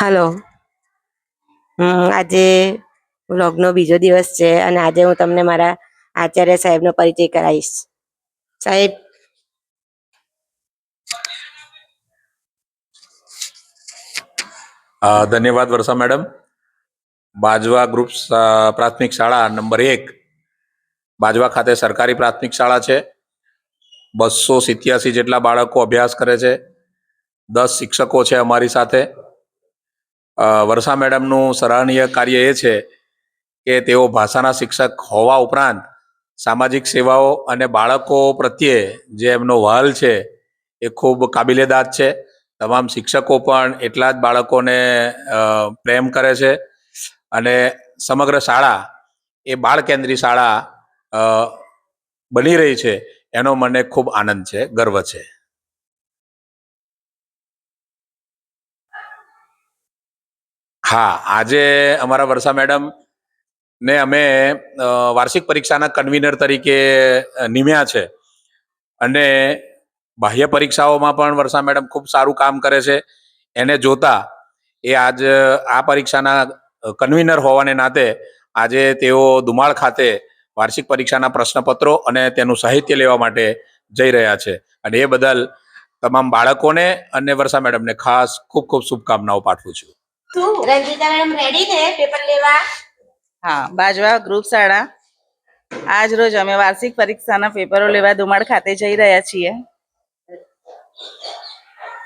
Hello. આજે વ્લોગનો બીજો દિવસ છે અને આજે હું તમને મારા આચાર્ય સાહેબનો પરિચય કરાવીશ. સાહેબ, ધન્યવાદ વર્ષા મેડમ. બાજવા ગ્રુપ પ્રાથમિક શાળા નંબર 1 બાજવા ખાતે સરકારી પ્રાથમિક શાળા છે. 287 જેટલા બાળકો અભ્યાસ કરે છે. 10 શિક્ષકો છે અમારી સાથે. વર્ષા મેડમનું સરાહનીય કાર્ય એ છે કે તેઓ ભાષાના શિક્ષક હોવા ઉપરાંત સામાજિક સેવાઓ અને બાળકો પ્રત્યે જે એમનો વહાલ છે એ ખૂબ કાબિલેદાદ છે. તમામ શિક્ષકો પણ એટલા જ બાળકોને પ્રેમ કરે છે અને સમગ્ર શાળા એ બાળ કેન્દ્રી શાળા બની રહી છે એનો મને ખૂબ આનંદ છે, ગર્વ છે. હા, આજે અમારા વર્ષા મેડમ ને અમે વાર્ષિક પરીક્ષાના કન્વીનર તરીકે નિમ્યા છે અને બાહ્ય પરીક્ષાઓમાં પણ વર્ષા મેડમ ખૂબ સારું કામ કરે છે. એને જોતા આ પરીક્ષાના કન્વીનર હોવાને નાતે આજે તેઓ ધુમાળ ખાતે વાર્ષિક પરીક્ષાના પ્રશ્નપત્રો અને તેનું સાહિત્ય લેવા માટે જઈ રહ્યા છે અને એ બદલ તમામ બાળકોને અને વર્ષા મેડમને ખાસ ખૂબ ખૂબ શુભકામનાઓ પાઠવું છું. રંજીતા મેડમ રેડી ને પેપર લેવા? હા, બાજવા ગ્રુપ શાળા આજ રોજ અમે વાર્ષિક પરીક્ષાના પેપરો લેવા ધુમાડ ખાતે જઈ રહ્યા છીએ.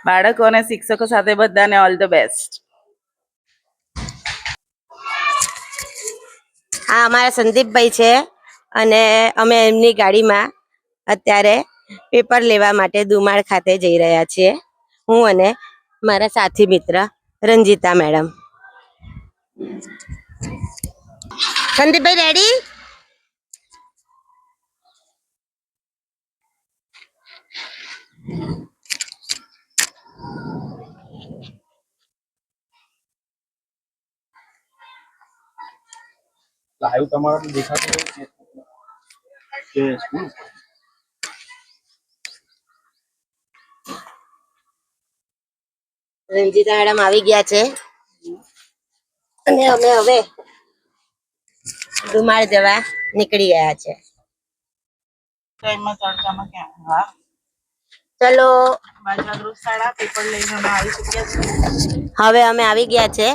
બાળકો અને શિક્ષકો સાથે બધાને ઓલ ધ બેસ્ટ. આ અમારા સંદીપભાઈ છે અને અમે એમની ગાડીમાં અત્યારે પેપર લેવા માટે ધુમાડ ખાતે જઈ રહ્યા છીએ, હું અને મારા સાથી મિત્ર રંજીતા મેડમ. સંદીપભાઈ રેડી? લાઈવ તમારા દેખાતું કે સ્કૂલ રંજીતા મેડમ આવી ગયા છે અને અમે હવે ધુમાડ જવા નીકળી ગયા છે. ચલો, બાજવા ગ્રુપ શાળા પેપર લઈને અમે આવી ચૂક્યા છીએ. હવે અમે આવી ગયા છે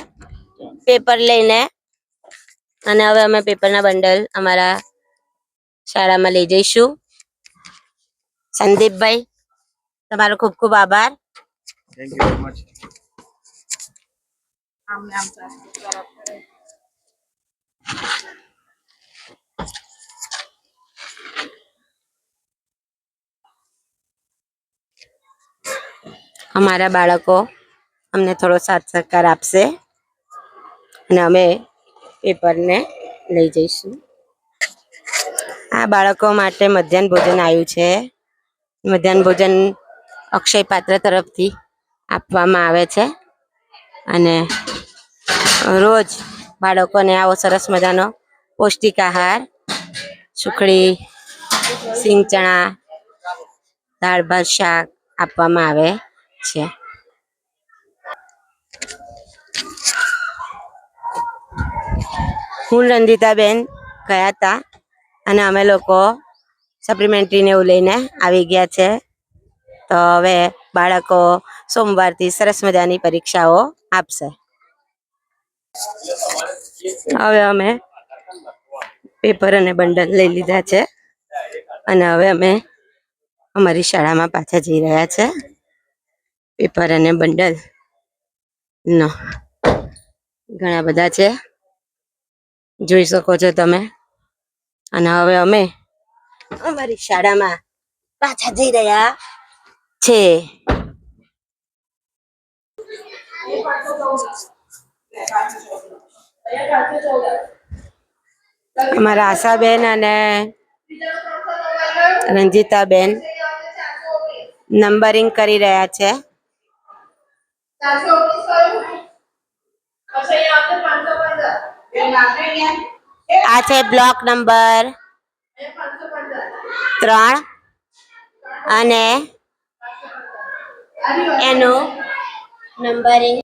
પેપર લઈને અને હવે અમે પેપરના બંડલ અમારા શાળામાં લઈ જઈશું. સંદીપભાઈ, તમારો ખૂબ ખૂબ આભાર. Thank you very much. અમારા બાળકો અમને થોડો સાથ સહકાર આપશે અને અમે પેપરને લઈ જઈશું. આ બાળકો માટે મધ્યાહન ભોજન આવ્યું છે. મધ્યાહન ભોજન અક્ષય પાત્ર તરફથી આપવામાં આવે છે અને રોજ બાળકોને આવો સરસ મજાનો પૌષ્ટિક આહાર, સુખડી, સિંગ ચણા, દાળ ભાત શાક આપવામાં આવે છે. હું રંજીતાબેન ગયા હતા અને અમે લોકો સપ્લિમેન્ટરીને એવું લઈને આવી ગયા છે. તો હવે બાળકો સોમવારથી સરસ મજાની પરીક્ષાઓ આપશે. હવે અમે પેપર અને બંડલ લઈ લીધા છે અને હવે અમે અમારી શાળામાં પાછા જઈ રહ્યા છે. પેપર અને બંડલ નો ઘણા બધા છે, જોઈ શકો છો તમે. અને હવે અમે અમારી શાળામાં પાછા જઈ રહ્યા છે. અમારા આશાબેન અને રંજીતાબેન નંબરિંગ કરી રહ્યા છે. આ છે બ્લોક નંબર 3 અને એનું નંબરિંગ